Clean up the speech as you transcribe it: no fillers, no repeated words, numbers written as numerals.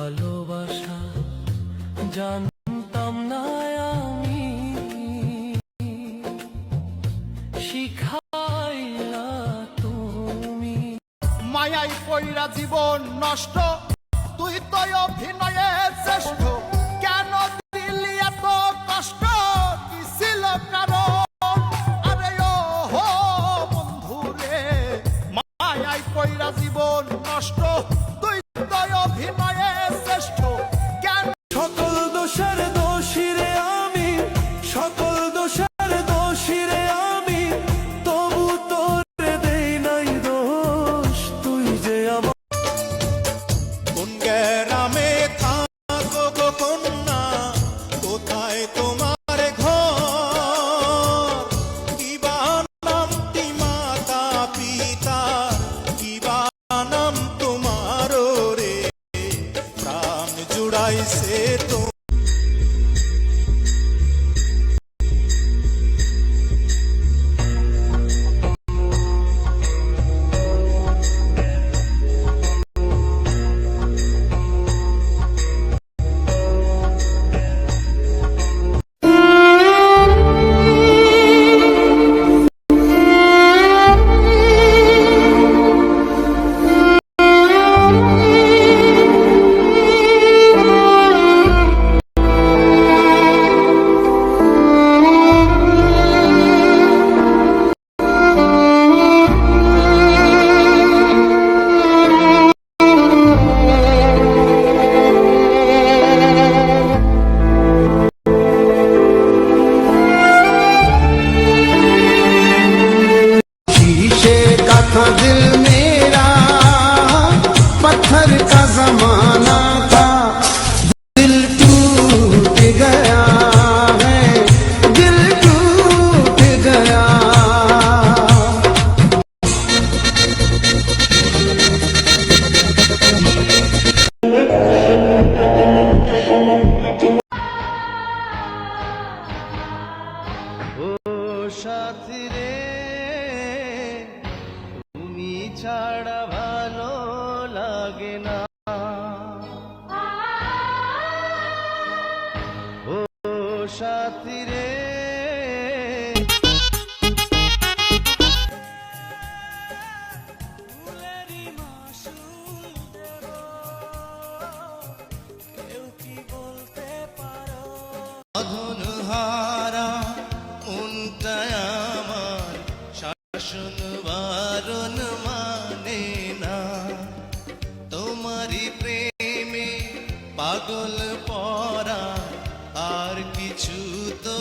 ভালোবাসা জানতাম না আমি, শিখাইলা তুমি। মায়াই পইরা জীবন নষ্ট, তুই তো অভিনয়ে শ্রেষ্ঠ। কেন দিলি এত কষ্ট, কি ছিল কারণ? আরে ও হো বন্ধু রে, মায়াই পইরা জীবন নষ্ট, তুই তো অভিনয়ে শ্রেষ্ঠ। কেন সকল দোষের দোষী রে আমি, সকল দোষের দোষী রে আমি, তবু তোরে দেই নাই দোষ, তুই যে আমার। কোন গ্রামে থাকো গো কন্যা, কোথায় তোমার ঘর? কিবা নামটি মাতা পিতা, কিবা নাম তোমার রে? প্রাণ জুড়াইছে তো दिल मेरा पत्थर का जमाना था, दिल टूट गया है, दिल टूट गया। ও সাথী রে, তুমি ছাড়া ভালো লাগে না। ও সাথী রে, ফুলেরই মাসুল দেব, কেউ কি বলতে পারো? সাধন হারা মনটা আমার শাসন বারণ মানে না। তোমারই প্রেমে পাগল পরা, আর কিছু তো